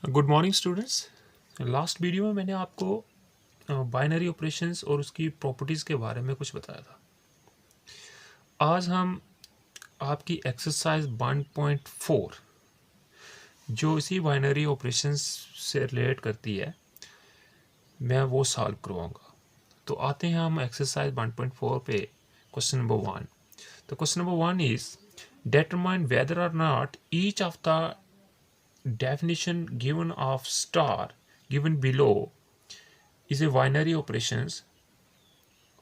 Good morning students. Last video में मैंने आपको बाइनरी ऑपरेशंस और उसकी प्रॉपर्टीज़ के बारे में कुछ बताया था। आज हम आपकी एक्सरसाइज 1.4 जो इसी बाइनरी ऑपरेशंस से रिलेट करती है, मैं वो सॉल्व करवाऊंगा। तो आते हैं हम एक्सरसाइज 1.4 पे। Question number 1। तो question number 1 is determine whether or not each of the definition given of star given below is a binary operations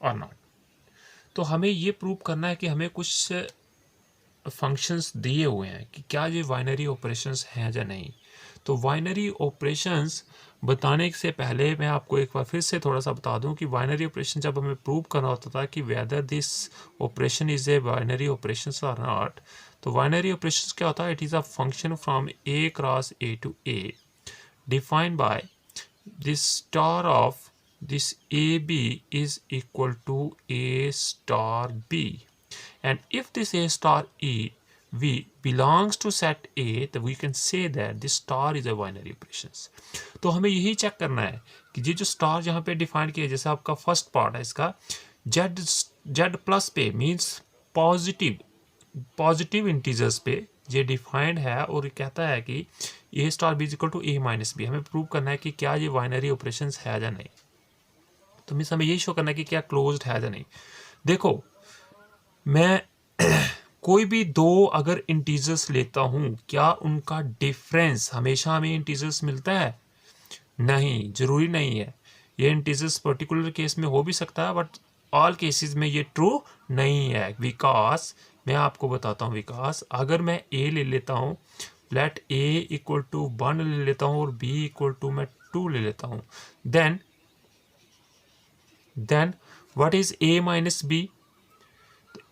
or not। तो हमें ये प्रूव करना है कि हमें कुछ फंक्शंस दिए हुए हैं कि क्या ये बाइनरी ऑपरेशंस हैं या नहीं। तो बाइनरी ऑपरेशंस बताने से पहले मैं आपको एक बार फिर से थोड़ा सा बता दूं कि बाइनरी ऑपरेशन जब हमें प्रूव करना होता था कि whether this operation is a binary operations और नॉट। तो बाइनरी ऑपरेशंस क्या होता है? It is a function from A cross A to A defined by this star of this AB is equal to A star B, and if this A star V belongs to set A, then we can say that this star is a binary operations। तो हमें यही check करना है कि ये जो star यहाँ पे डिफाइन किया, जैसे आपका फर्स्ट पार्ट है इसका Z प्लस पे मीन्स पॉजिटिव इंटीजर्स पे ये डिफाइंड है और कहता है कि a star b equal to a minus b. हमें प्रूव करना है कि क्या ये बाइनरी ऑपरेशंस है या नहीं। तो मीन्स हमें यही शो करना है कि क्या क्लोज्ड है या नहीं। देखो, मैं कोई भी दो अगर इंटीजर्स लेता हूं, क्या उनका डिफरेंस हमेशा हमें इंटीजर्स मिलता है? नहीं, जरूरी नहीं है। ये इंटीजर्स पर्टिकुलर केस में हो भी सकता है, बट ऑल केसेस में ये ट्रू नहीं है। बिकॉज मैं आपको बताता हूँ, बिकॉज अगर मैं ए ले लेता हूँ, लेट ए इक्वल टू 1 ले लेता हूँ और बी इक्वल टू मैं 2 ले लेता हूँ, then what is A minus B?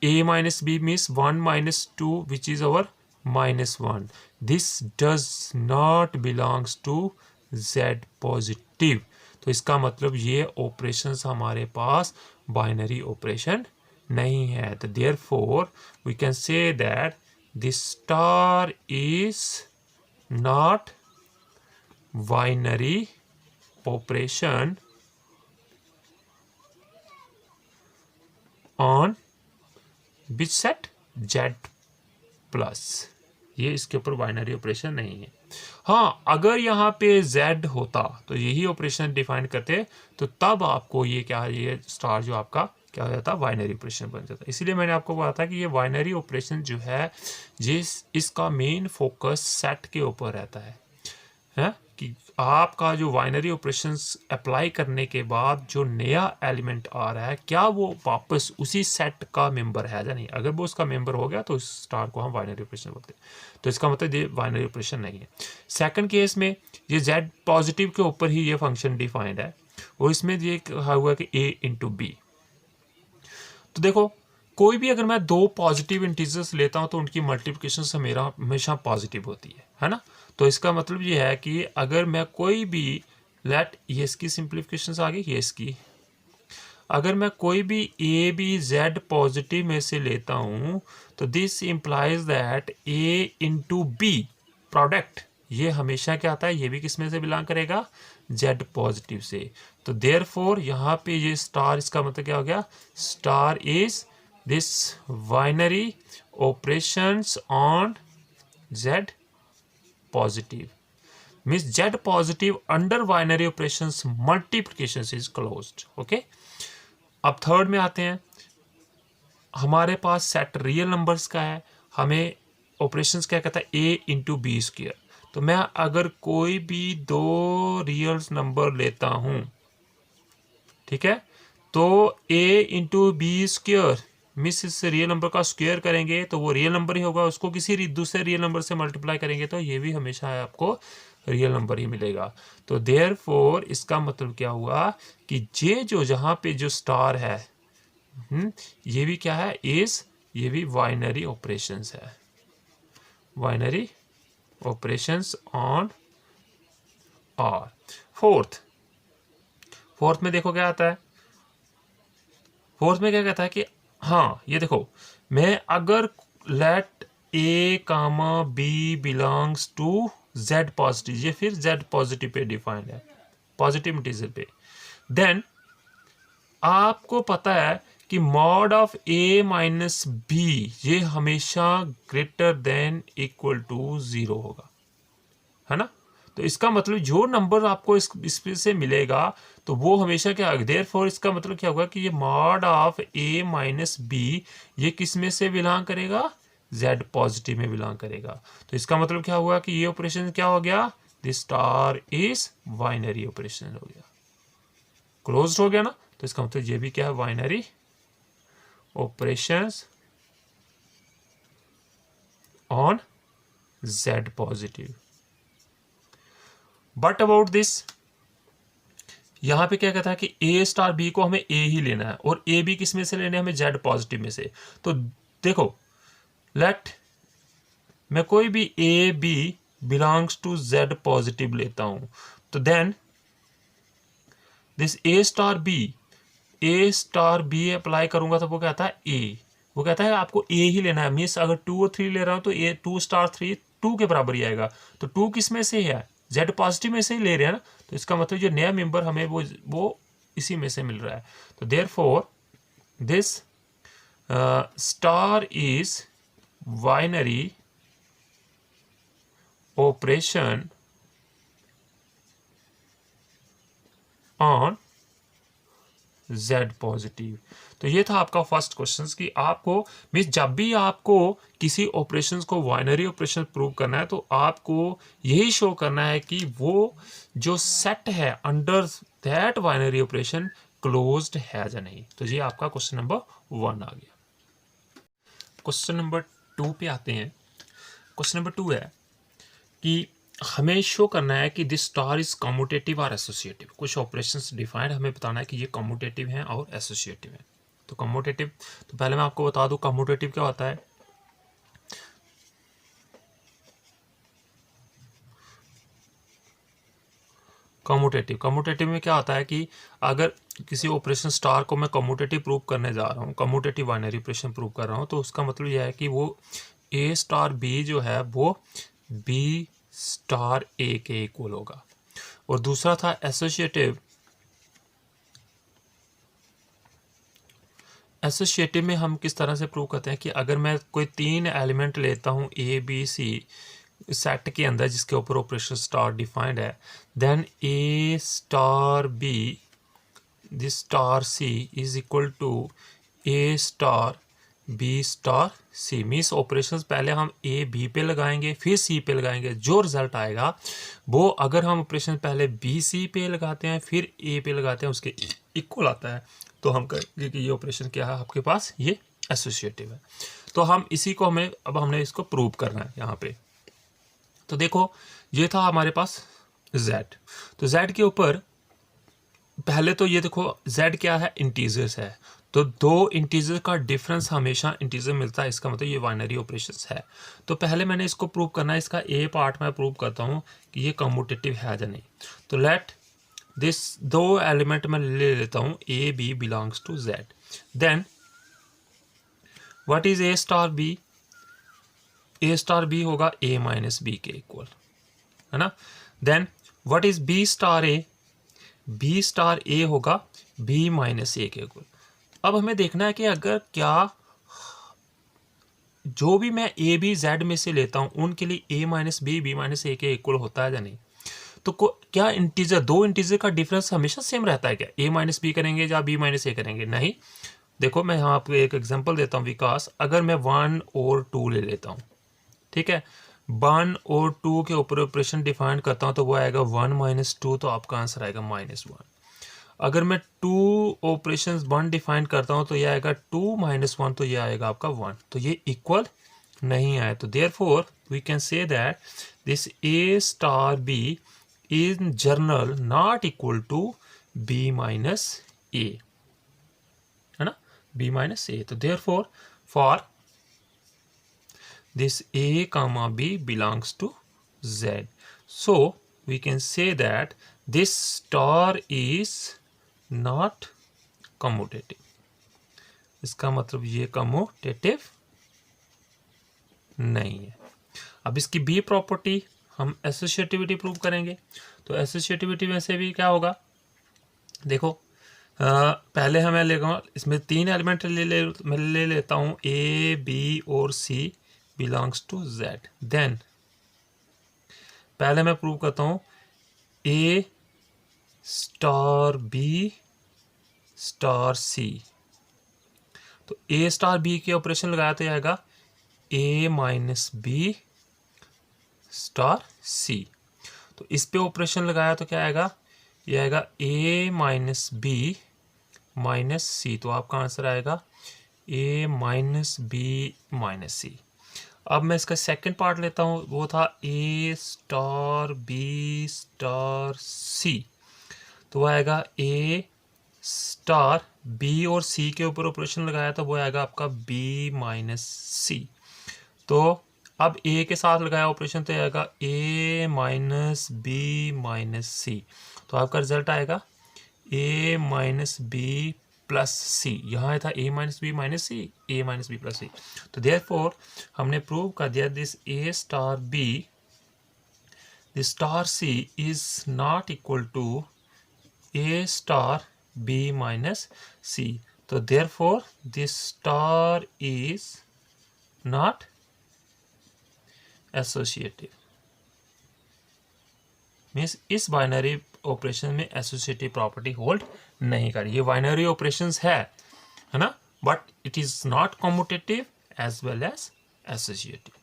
a minus b means 1 minus 2 which is our -1. This does not belongs to z positive। तो इसका मतलब ये ऑपरेशंस हमारे पास बाइनरी ऑपरेशन नहीं है। तो therefore we can say that this star is not binary operation on which set Z plus. ये इसके ऊपर बाइनरी ऑपरेशन नहीं है। हाँ, अगर यहाँ पे Z होता तो यही ऑपरेशन डिफाइन करते, तो तब आपको ये क्या, ये स्टार जो आपका क्या हो जाता, बाइनरी ऑपरेशन बन जाता। इसीलिए मैंने आपको बताया था कि ये बाइनरी ऑपरेशन जो है, इसका मेन फोकस सेट के ऊपर रहता है कि आपका जो बाइनरी ऑपरेशंस अप्लाई करने के बाद जो नया एलिमेंट आ रहा है, क्या वो वापस उसी सेट का मेंबर है या नहीं। अगर वो उसका मेंबर हो गया तो उस स्टार को हम बाइनरी ऑपरेशन बोलते हैं। तो इसका मतलब ये बाइनरी ऑपरेशन नहीं है। सेकंड केस में ये Z पॉजिटिव के ऊपर ही ये फंक्शन डिफाइंड है और इसमें ये कहा हुआ है कि A इंटू बी। तो देखो, कोई भी अगर मैं दो पॉजिटिव इंटीजर्स लेता हूं तो उनकी मल्टीप्लिकेशन मेरा हमेशा पॉजिटिव होती है ना। तो इसका मतलब ये है कि अगर मैं कोई भी ये इसकी सिंप्लीफिकेशन आ गई, ये इसकी, अगर मैं कोई भी ए बी जेड पॉजिटिव में से लेता हूं तो this implies that A into B product ये हमेशा क्या आता है, ये भी किस में से बिलोंग करेगा, जेड पॉजिटिव से। तो देयरफॉर यहाँ पे ये स्टार, इसका मतलब क्या हो गया, star is this binary operations on Z positive means Z positive under binary operations multiplications is closed। Okay, अब थर्ड में आते हैं। हमारे पास सेट रियल नंबर्स का है, हमें ऑपरेशंस क्या कहता है, a इंटू बी स्क्वायर। तो मैं अगर कोई भी दो रियल नंबर लेता हूं, ठीक है, तो a into B square miss is real number का स्क्वायर करेंगे तो वो रियल नंबर ही होगा, उसको किसी दूसरे रियल नंबर से मल्टीप्लाई करेंगे तो ये भी हमेशा आपको रियल नंबर ही मिलेगा। तो देयरफॉर इसका मतलब क्या हुआ कि ये जो जहां पे जो स्टार है, ये भी क्या है, ये भी बाइनरी ऑपरेशंस है, binary operations on R. Fourth में देखो क्या आता है, फोर्थ में क्या कहता है कि हाँ, ये देखो, मैं अगर let A comma B belongs to z positive, ये फिर z पॉजिटिव पे डिफाइंड है, पॉजिटिव इंटीजर पे। देन आपको पता है कि mod of a minus B ये हमेशा ग्रेटर देन इक्वल टू 0 होगा, है ना। तो इसका मतलब जो नंबर आपको इसमें से मिलेगा तो वो हमेशा क्या, देयरफॉर इसका मतलब क्या होगा कि ये mod of a minus B ये किस में से बिलोंग करेगा, z पॉजिटिव में बिलोंग करेगा। तो इसका मतलब क्या हुआ कि ये ऑपरेशन क्या हो गया, this star is binary operation हो गया, क्लोज्ड हो गया ना। तो इसका मतलब ये भी क्या है, binary operations on z positive. But about this, यहां पे क्या कहता है कि a स्टार b को हमें a ही लेना है और a b किस में से लेने हैं, हमें z पॉजिटिव में से। तो देखो लेट मैं कोई भी a b belongs to z positive लेता हूं, तो then this a star b apply करूंगा तो वो कहता है a, वो कहता है आपको a ही लेना है। मीन्स अगर 2 और 3 ले रहा हूं तो a 2 स्टार 3 2 के बराबर ही आएगा। तो 2 किस में से है, z पॉजिटिव में से ही ले रहे हैं ना। तो इसका मतलब जो नया मेंबर हमें वो इसी में से मिल रहा है। तो therefore this star is binary operation on z positive. तो ये था आपका फर्स्ट क्वेश्चन कि आपको मीन्स जब भी आपको किसी ऑपरेशंस को बाइनरी ऑपरेशन प्रूव करना है तो आपको यही शो करना है कि वो जो सेट है under that binary operation closed है या नहीं। तो ये आपका क्वेश्चन नंबर 1 आ गया। क्वेश्चन नंबर 2 पे आते हैं। क्वेश्चन नंबर 2 है कि हमें शो करना है कि दिस स्टार इज कम्यूटेटिव और एसोसिएटिव। कुछ ऑपरेशंस डिफाइंड हमें बताना है कि ये कम्यूटेटिव हैं और एसोसिएटिव हैं। तो कम्यूटेटिव, तो पहले मैं आपको बता दूं कम्यूटेटिव क्या होता है। कम्यूटेटिव में क्या होता है कि अगर किसी ऑपरेशन स्टार को मैं कम्यूटेटिव प्रूव करने जा रहा हूँ, कम्यूटेटिव बाइनरी ऑपरेशन प्रूव कर रहा हूँ, तो उसका मतलब यह है कि वो a स्टार b जो है वो b स्टार a के इक्वल होगा। और दूसरा था एसोसिएटिव। एसोसिएटिव में हम किस तरह से प्रूव करते हैं कि अगर मैं कोई 3 एलिमेंट लेता हूँ a b c सेट के अंदर जिसके ऊपर ऑपरेशन स्टार डिफाइंड है, then a star b this star c is equal to a star b star c। Means operations पहले हम a b पे लगाएंगे फिर c पे लगाएंगे, जो रिजल्ट आएगा वो अगर हम ऑपरेशन पहले b c पे लगाते हैं फिर a पे लगाते हैं उसके इक्वल आता है, तो हम कहेंगे कि ये ऑपरेशन क्या है आपके पास, ये एसोसिएटिव है। तो हम इसी को हमने इसको प्रूव करना है यहाँ पे। तो देखो ये था हमारे पास z। तो z के ऊपर पहले तो ये देखो z क्या है, इंटीजर्स है। तो 2 इंटीजर का डिफरेंस हमेशा इंटीजर मिलता है, इसका मतलब ये बाइनरी ऑपरेशंस है। तो पहले मैंने इसको प्रूव करना है, इसका a पार्ट मैं प्रूव करता हूँ कि ये कम्यूटेटिव है या नहीं। तो लेट दिस 2 एलिमेंट मैं ले लेता हूँ a b belongs to z। Then what is a star b, a star b होगा a माइनस b के इक्वल, है ना। Then what is b star a, b star a होगा b माइनस a के इक्वल। अब हमें देखना है कि अगर क्या जो भी मैं a b z में से लेता हूं उनके लिए a minus b b minus a के इक्वल होता है या नहीं। तो क्या इंटीजर 2 इंटीजर का डिफरेंस हमेशा सेम रहता है क्या, a माइनस b करेंगे या b माइनस a करेंगे, नहीं। देखो मैं यहाँ आपको एक एग्जांपल देता हूँ विकास। अगर मैं 1 और 2 ले लेता हूँ, ठीक है, 1 और 2 के ऊपर ऑपरेशन डिफाइन करता हूँ तो वो आएगा 1 माइनस 2, तो आपका आंसर आएगा -1। अगर मैं 2 ऑपरेशंस 1 डिफाइन करता हूँ तो ये आएगा 2 माइनस 1, तो ये आएगा आपका 1। तो ये इक्वल नहीं आया। तो therefore we can say that this a star b in general not equal to b minus a, है ना, b माइनस a। तो therefore for this a comma b belongs to z, so we can say that this star is not commutative। इसका मतलब ये commutative नहीं है। अब इसकी b प्रॉपर्टी हम एसोसिएटिविटी प्रूव करेंगे। तो एसोसिएटिविटी में से भी क्या होगा, देखो पहले हमें लेगा, इसमें 3 एलिमेंट मैं ले लेता हूँ, ए बी और सी बिलोंग्स टू जेड। देन पहले मैं प्रूव करता हूँ ए स्टार बी स्टार सी। तो ए स्टार बी के ऑपरेशन लगाया तो आएगा ए माइनस बी स्टार सी। तो इस पे ऑपरेशन लगाया तो क्या आएगा, ये आएगा a minus b minus c. तो आपका आंसर आएगा ए माइनस बी माइनस सी। अब मैं इसका सेकंड पार्ट लेता हूँ, वो था ए स्टार बी स्टार सी। तो वो आएगा ए स्टार बी और सी के ऊपर ऑपरेशन लगाया तो वो आएगा आपका बी माइनस सी। तो अब ए के साथ लगाया ऑपरेशन तो आएगा a minus b minus c. तो आपका रिजल्ट आएगा a minus b plus c. यहाँ था a minus b minus c, a minus b plus c. तो देयरफॉर हमने प्रूव कर दिया this A star B this star C is not equal to A star b minus c. तो therefore this star is not associative, means इस binary operation में associative property hold नहीं करी। ये बाइनरी ऑपरेशंस है ना, but it is not commutative as well as associative.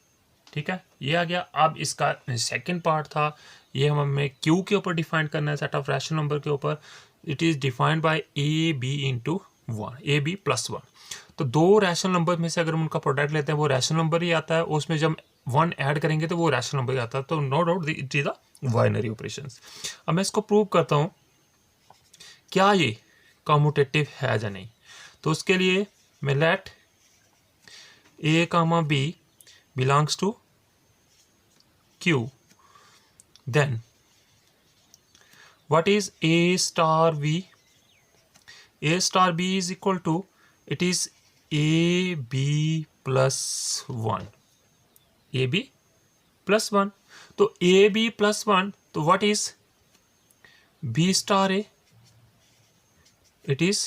ठीक है, ये आ गया। अब इसका सेकंड पार्ट था, ये हमें क्यू के ऊपर डिफाइन करना है, सेट ऑफ रैशनल नंबर के ऊपर। It is defined by A B into one, A B plus one. तो दो रैशनल नंबर में से अगर हम उनका प्रोडक्ट लेते हैं वो रैशनल नंबर ही आता है, उसमें जब वन ऐड करेंगे तो वो रैशनल नंबर ही आता है। तो no doubt it is the binary operations. अब मैं इसको प्रूव करता हूँ क्या ये कम्यूटेटिव है या नहीं। तो उसके लिए मैं let A comma B belongs to Q, then what is A star B? A star B is equal to, it is AB plus 1, AB plus 1. तो AB plus 1, तो what is B star A? It is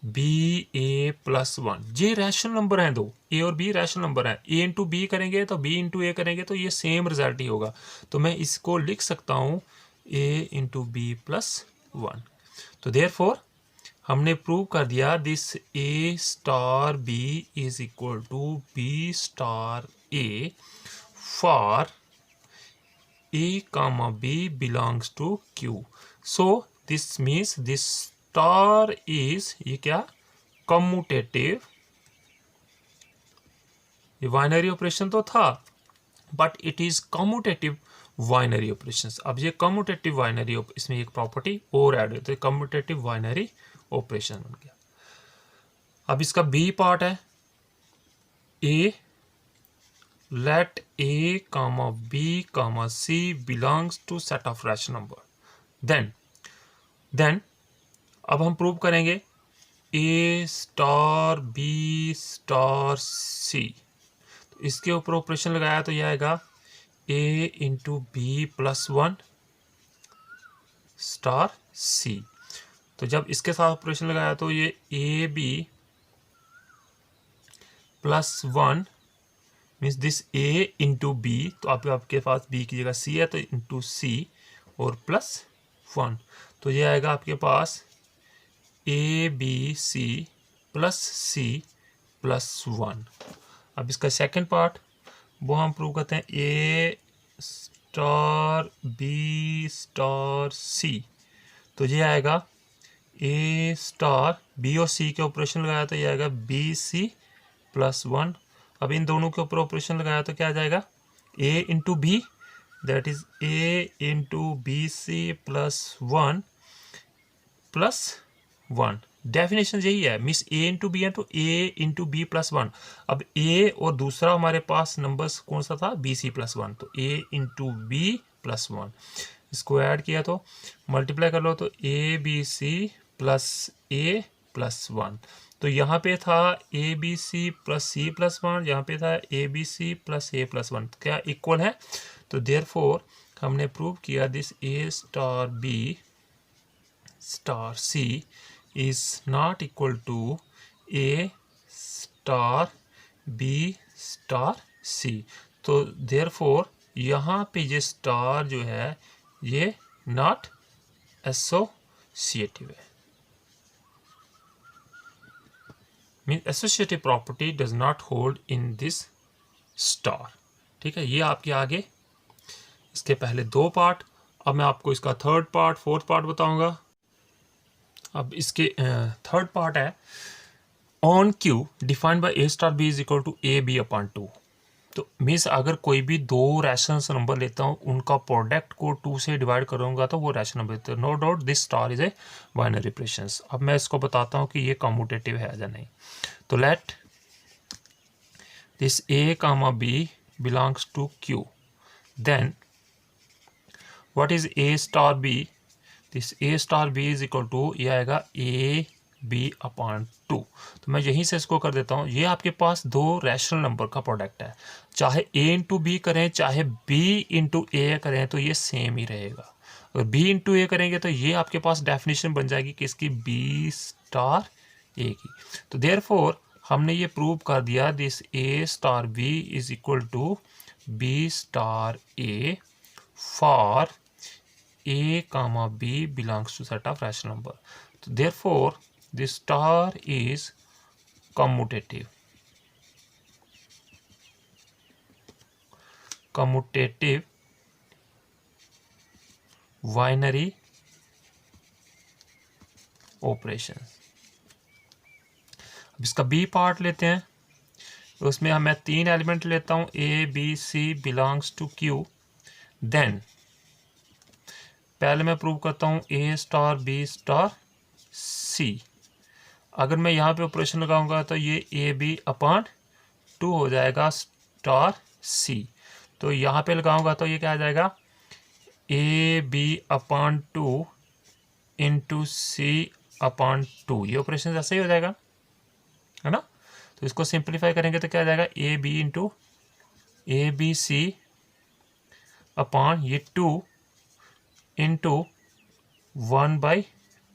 B A plus one. ये rational number हैं, दो ए और B rational number हैं। A into B करेंगे तो B into ए करेंगे तो ये सेम रिजल्ट ही होगा। तो मैं इसको लिख सकता हूँ A into B plus one. तो देयरफॉर हमने प्रूव कर दिया this A star B is equal to B star A for A comma B belongs to Q. So this means this star is, ये क्या, कम्यूटेटिव। ये binary operation तो था but it is commutative binary operations. अब ये commutative binary, इसमें एक property और ऐड होती है, कम्यूटेटिव बाइनरी ऑपरेशन बन गया। अब इसका बी पार्ट है a let A comma B comma C belongs to set of rational number. Then अब हम प्रूव करेंगे ए स्टार बी स्टार सी। तो इसके ऊपर ऑपरेशन लगाया तो यह आएगा a into B plus one star सी। तो जब इसके साथ ऑपरेशन लगाया तो ये a B plus one means this a into B. तो आपके पास बी की जगह सी है तो इंटू सी और प्लस वन। तो ये आएगा आपके पास a B c plus c plus one. अब इसका सेकंड पार्ट वो हम प्रूव करते हैं ए स्टार बी स्टार सी। तो ये आएगा ए स्टार बी और सी के ऑपरेशन लगाया तो ये आएगा बी सी प्लस वन। अब इन दोनों के ऊपर ऑपरेशन लगाया तो क्या आ जाएगा a into b, that is A into B c plus one plus one. Definition यही है, मिस ए इंटू बी है तो a into B plus one. अब ए और दूसरा हमारे पास नंबर्स कौन सा था, बी सी प्लस वन। तो a into B plus one, इसको ऐड किया तो मल्टीप्लाई कर लो तो A B c plus a plus one. तो यहाँ पे था a B c plus c plus one, यहाँ पे था a B c plus a plus one. क्या इक्वल है, तो देयरफॉर हमने प्रूव किया this A star B star C is not equal to A star B star सी। तो therefore यहाँ पे ये स्टार जो है ये नॉट एसोसिएटिव है, mean associative property does not hold in this star. ठीक है, ये आपके आगे इसके पहले दो पार्ट। अब मैं आपको इसका थर्ड पार्ट फोर्थ पार्ट बताऊंगा। अब इसके थर्ड पार्ट है on Q defined by A star B is equal to A B upon two. तो मीन्स अगर कोई भी दो रैशनल नंबर लेता हूँ उनका प्रोडक्ट को 2 से डिवाइड करूँगा तो वो रैशनल नंबर देते हैं। No doubt this star is a binary operations. अब मैं इसको बताता हूँ कि ये कम्यूटेटिव है या नहीं। तो let this A comma B belongs to Q, then what is A star B? This A star B is equal to ये आएगा ए बी अपॉन टू। तो मैं यहीं से इसको कर देता हूँ। ये आपके पास दो रैशनल नंबर का प्रोडक्ट है, चाहे ए इंटू बी करें चाहे बी इंटू ए करें तो ये सेम ही रहेगा। अगर बी इंटू ए करेंगे तो ये आपके पास डेफिनेशन बन जाएगी किसकी? बी स्टार ए की। तो देयरफॉर हमने ये प्रूव कर दिया this A star B is equal to B star A for a comma b belongs to set of rational number. So therefore the star is commutative. Commutative binary operation. अब इसका b part लेते हैं। तो उसमें मैं 3 element लेता हूँ a b c belongs to q। Then पहले मैं प्रूव करता हूँ A star B star C. अगर मैं यहाँ पे ऑपरेशन लगाऊंगा तो ये ए बी अपॉन टू हो जाएगा स्टार सी। तो यहाँ पे लगाऊंगा तो ये क्या आ जाएगा? A B upon two into C upon two. ये ऑपरेशन ऐसा ही हो जाएगा, है ना। तो इसको सिंप्लीफाई करेंगे तो क्या आ जाएगा? A B into A B C upon ये टू इंटू 1/2।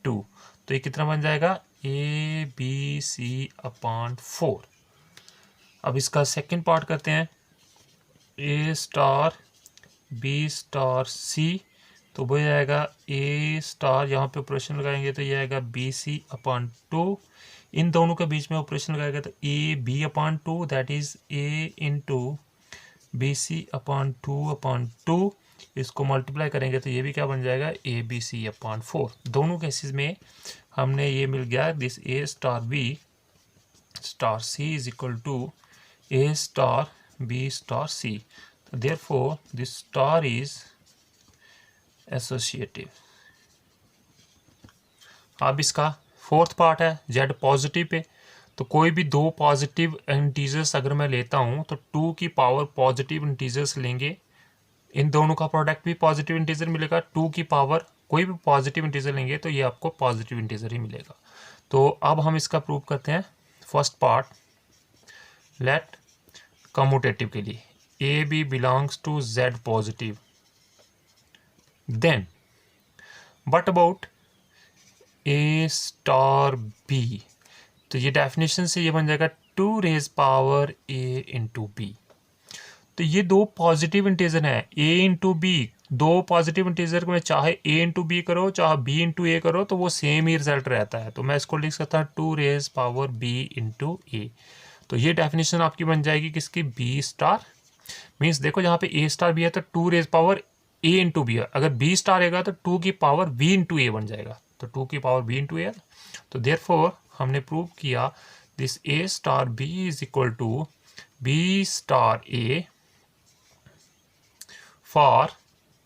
तो ये कितना बन जाएगा? A B C upon 4। अब इसका सेकंड पार्ट करते हैं ए स्टार बी स्टार सी। तो वो जाएगा ए स्टार, यहाँ पे ऑपरेशन लगाएंगे तो ये आएगा बी सी अपॉन 2। इन दोनों के बीच में ऑपरेशन लगाएगा तो ए B upon 2 that is A into B C upon 2/2। इसको मल्टीप्लाई करेंगे तो ये भी क्या बन जाएगा? A B C upon 4। दोनों केसेस में हमने ये मिल गया this A star B star C is equal to A star B star C. Therefore this star is associative. अब इसका फोर्थ पार्ट है जेड पॉजिटिव पे। तो कोई भी दो पॉजिटिव इंटीजर्स अगर मैं लेता हूँ तो 2 की पावर पॉजिटिव इंटीजर्स लेंगे, इन दोनों का प्रोडक्ट भी पॉजिटिव इंटीजर मिलेगा। 2 की पावर कोई भी पॉजिटिव इंटीजर लेंगे तो ये आपको पॉजिटिव इंटीजर ही मिलेगा। तो अब हम इसका प्रूव करते हैं फर्स्ट पार्ट। लेट कम्यूटेटिव के लिए A B belongs to Z positive, then what about A star B? तो ये डेफिनेशन से ये बन जाएगा 2 raise power A into B. तो ये दो पॉजिटिव इंटीजर हैं ए इंटू बी। दो पॉजिटिव इंटीजर में चाहे ए इंटू बी करो चाहे बी इंटू ए करो तो वो सेम ही रिजल्ट रहता है। तो मैं इसको लिख सकता हूँ 2 रेज पावर बी इंटू ए। तो ये डेफिनेशन आपकी बन जाएगी किसकी? B star. मीन्स देखो यहाँ पे ए स्टार भी है तो 2 raise power A into b है। अगर बी स्टार रहेगा तो 2 की पावर बी इंटू ए बन जाएगा। तो 2 की पावर बी इंटू ए। तो देयरफॉर हमने प्रूव किया this A star B is equal to B star A for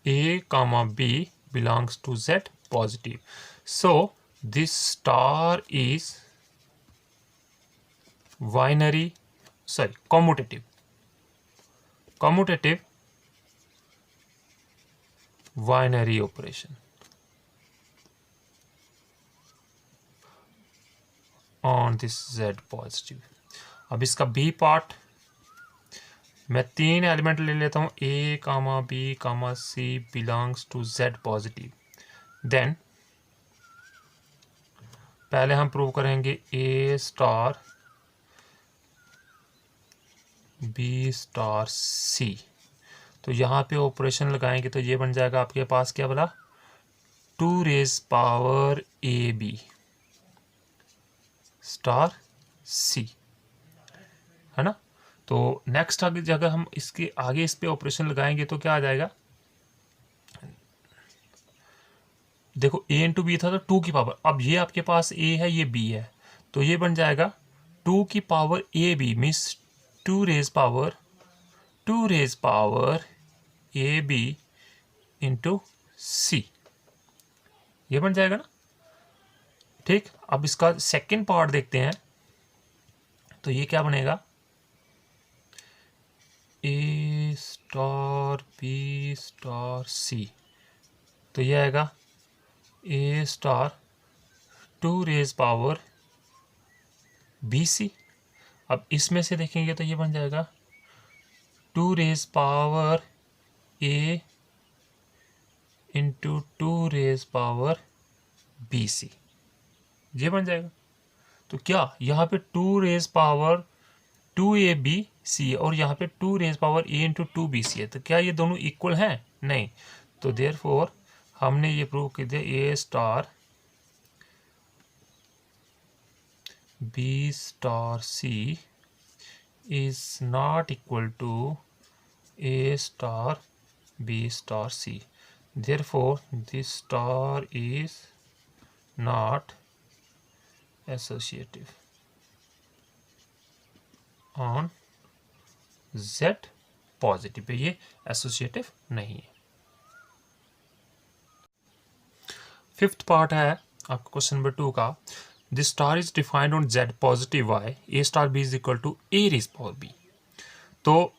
a comma b belongs to z positive. So this star is commutative binary operation on this z positive. अब इसका b part मैं 3 element ले लेता हूँ, a comma B comma C belongs to Z positive. Then पहले हम prove करेंगे a star B star सी। तो यहाँ पे ऑपरेशन लगाएंगे तो ये बन जाएगा आपके पास क्या बोला, 2 रेज पावर ए बी स्टार सी, है ना। तो नेक्स्ट आगे जगह हम इसके आगे इस पे ऑपरेशन लगाएंगे तो क्या आ जाएगा, देखो ए इंटू बी था तो 2 की पावर, अब ये आपके पास ए है ये बी है, तो ये बन जाएगा 2 की पावर ए बी मीन्स 2 रेज पावर ए बी इंटू सी, ये बन जाएगा ना। ठीक, अब इसका सेकंड पार्ट देखते हैं, तो ये क्या बनेगा, ए स्टार बी स्टार सी, तो ये आएगा A star 2 raise power B C. अब इसमें से देखेंगे तो ये बन जाएगा 2 raise power A into 2 raise power B C, ये बन जाएगा। तो क्या यहाँ पे 2 raise power 2 A B C है और यहाँ पे 2 raise power A into 2 B C है, तो क्या ये दोनों इक्वल हैं? नहीं। तो देयरफॉर हमने ये प्रूव कर दिया A star B star C is not equal to A star B star C, therefore this star is not associative on Z positive पे, ये एसोसिएटिव नहीं है। फिफ्थ पार्ट है आपका क्वेश्चन नंबर 2 का, this star is defined on Z positive by A star B is equal to A raise power B. तो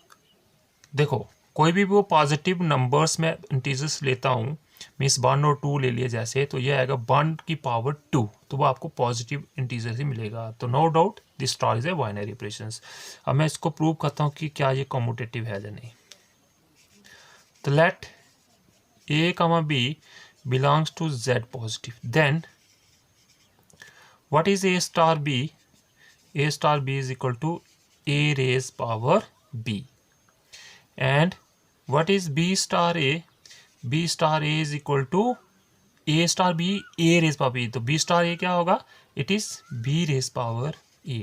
देखो कोई भी वो पॉजिटिव नंबर्स में इंटीजर्स लेता हूँ, मीन्स 1 और 2 ले लिए जैसे, तो ये आएगा 1 की पावर 2, तो वो आपको पॉजिटिव इंटीजर ही मिलेगा। तो no doubt this star is a binary operations. अब मैं इसको प्रूव करता हूँ कि क्या ये कम्यूटेटिव है या नहीं। तो let A comma B belongs to Z positive, then what is A star B? A star B is equal to A raised power B. And what is B star A? B star A is equal to A star B A raised power B. तो B star A क्या होगा? It is B raised power A.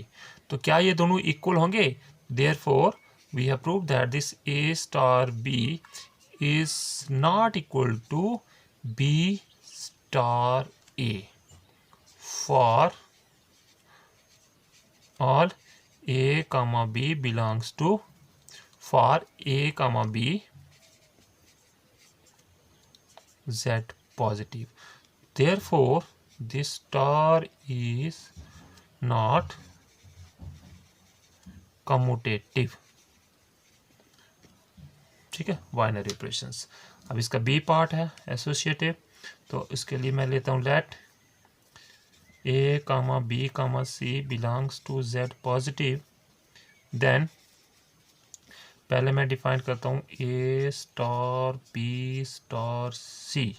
तो क्या ये दोनों equal होंगे? Therefore we have proved that this A star B is not equal to B star A for all A comma B belongs to, for A comma B Z positive. Therefore this star is not commutative। ठीक है, binary operations. अब इसका b part है associative, तो इसके लिए मैं लेता हूँ let A comma B comma C belongs to Z positive. Then पहले मैं डिफाइन करता हूँ ए स्टार बी स्टार सी,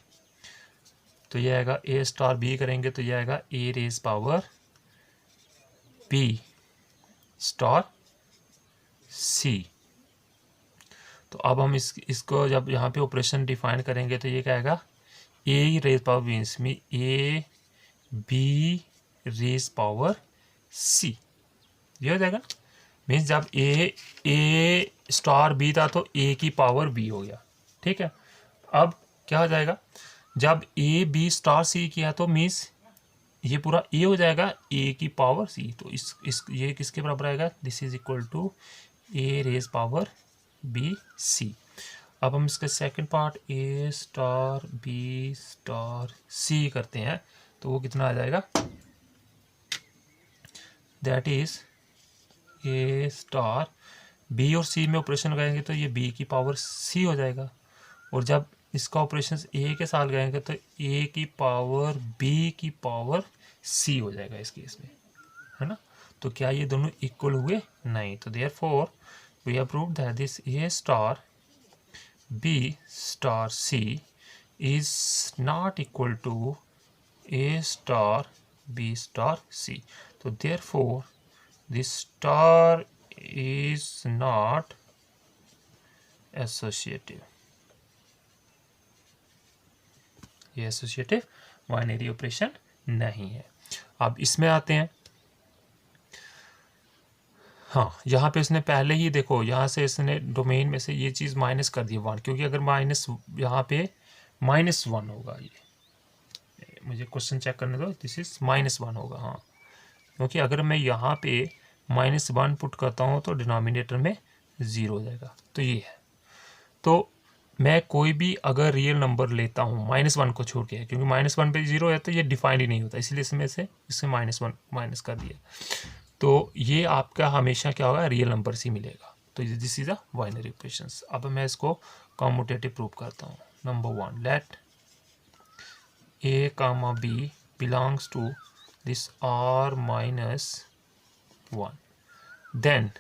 तो ये आएगा ए स्टार बी करेंगे तो ये आएगा ए रेज पावर बी स्टार सी। तो अब हम इसको जब यहाँ पे ऑपरेशन डिफाइन करेंगे तो ये क्या आएगा, ए रेज पावर बी में ए बी रेज पावर सी, ये हो जाएगा। मीन्स जब ए स्टार बी था तो ए की पावर बी हो गया। ठीक है, अब क्या हो जाएगा, जब ए बी स्टार सी किया तो मीन्स ये पूरा ए हो जाएगा ए की पावर सी, तो इस ये किसके बराबर आएगा, this is equal to A raise power B C. अब हम इसका second part A star B star C करते हैं तो वो कितना आ जाएगा, that is A star B और सी में ऑपरेशन लगाएंगे तो ये बी की पावर सी हो जाएगा, और जब इसका ऑपरेशन ए के साथ लगाएंगे तो ए की पावर बी की पावर सी हो जाएगा इस केस में, है ना। तो क्या ये दोनों इक्वल हुए? नहीं। तो therefore we have proved that this A star B star C is not equal to A star B star C. So therefore this star is not associative. ये एसोसिएटिव बाइनरी ऑपरेशन नहीं है। अब इसमें आते हैं। हाँ, यहाँ पे इसने पहले ही देखो, यहाँ से इसने डोमेन में से ये चीज़ माइनस कर दी 1, क्योंकि अगर माइनस यहाँ पे -1 होगा, ये मुझे क्वेश्चन चेक करने दो, दिस इज -1 होगा। हाँ, क्योंकि अगर मैं यहाँ पे -1 पुट करता हूँ तो डिनोमिनेटर में 0 हो जाएगा। तो ये है, तो मैं कोई भी अगर रियल नंबर लेता हूँ -1 को छोड़ के, क्योंकि -1 पे 0 है तो ये डिफाइंड ही नहीं होता, इसलिए इसमें से इससे -1 माइनस कर दिया, तो ये आपका हमेशा क्या होगा, रियल नंबर ही मिलेगा। तो this is a binary operations. अब मैं इसको कम्यूटेटिव प्रूव करता हूँ। Number 1, let A, B belongs to this R minus 1. Then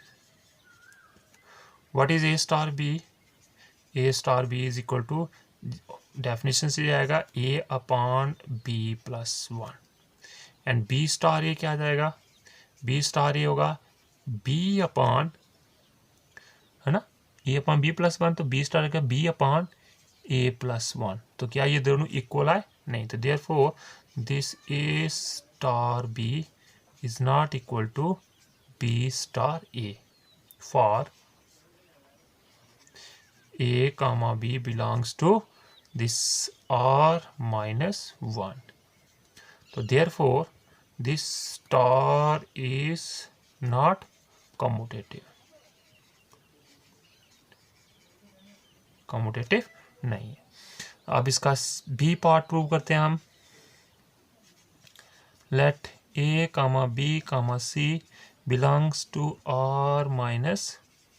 what is A star B? A star B is equal to, definition से जाएगा A upon B plus 1, and B star A क्या आ जाएगा, B star A होगा B upon, है ना, A upon B plus 1, तो B star का B अपॉन A प्लस 1। तो क्या ये दोनों इक्वल आए? नहीं। तो therefore this A star B is not equal to B star A for A comma B belongs to this R minus 1. So therefore this star is not commutative. Commutative नहीं है। अब इसका बी पार्ट प्रूव करते हैं हम। लेट A, B, C belongs to R minus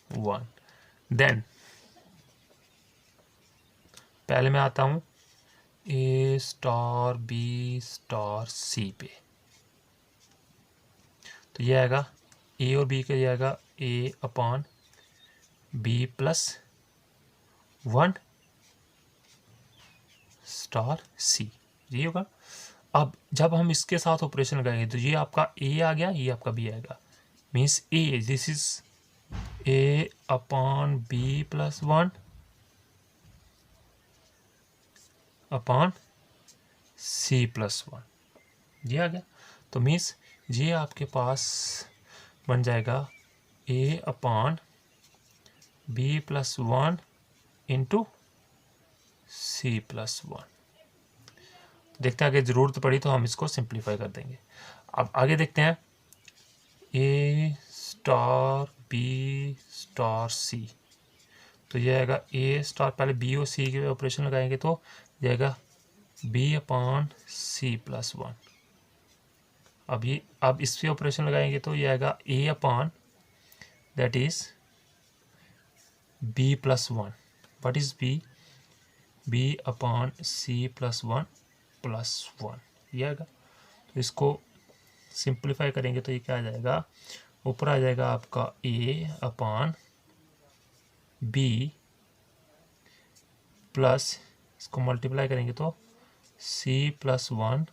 1. देन पहले मैं आता हूँ A star B star C पे, तो ये आएगा A और B का जाएगा A upon B plus 1 star C, ये होगा। अब जब हम इसके साथ ऑपरेशन लगाएंगे तो ये आपका A आ गया, ये आपका B आएगा, means A, this is A upon B plus 1 upon C plus 1, ये आ गया। तो मीन्स ये आपके पास बन जाएगा A upon B plus 1 into C plus 1। देखते हैं, अगर ज़रूरत पड़ी तो हम इसको सिंप्लीफाई कर देंगे। अब आगे देखते हैं A star B star C, तो ये आएगा A स्टार, पहले B और C के ऑपरेशन लगाएंगे तो जाएगा B अपॉन C प्लस 1। अब इस पे ऑपरेशन लगाएंगे तो ये आएगा A upon, that is B plus 1। What is B? B upon C plus 1 plus 1, ये आएगा। तो इसको सिंप्लीफाई करेंगे तो ये क्या आ जाएगा, ऊपर आ जाएगा आपका A अपॉन B प्लस, इसको मल्टीप्लाई करेंगे तो C plus 1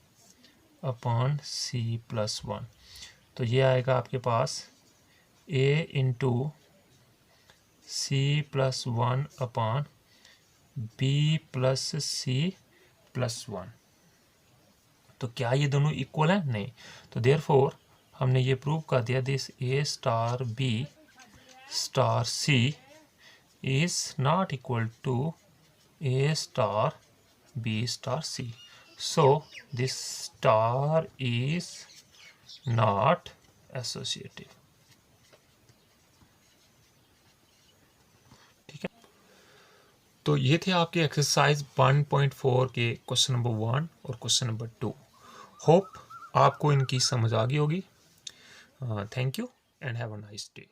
upon C plus 1। तो ये आएगा आपके पास A into C plus 1 upon B plus C plus 1। तो क्या ये दोनों इक्वल हैं? नहीं। तो देयरफॉर हमने ये प्रूव कर दिया, this A star B star C is not equal to A star B star C. So this star is not associative. ठीक है, तो ये थे आपके एक्सरसाइज 1.4 के क्वेश्चन नंबर 1 और क्वेश्चन नंबर 2। होप आपको इनकी समझ आ गई होगी। Thank you and have a nice day.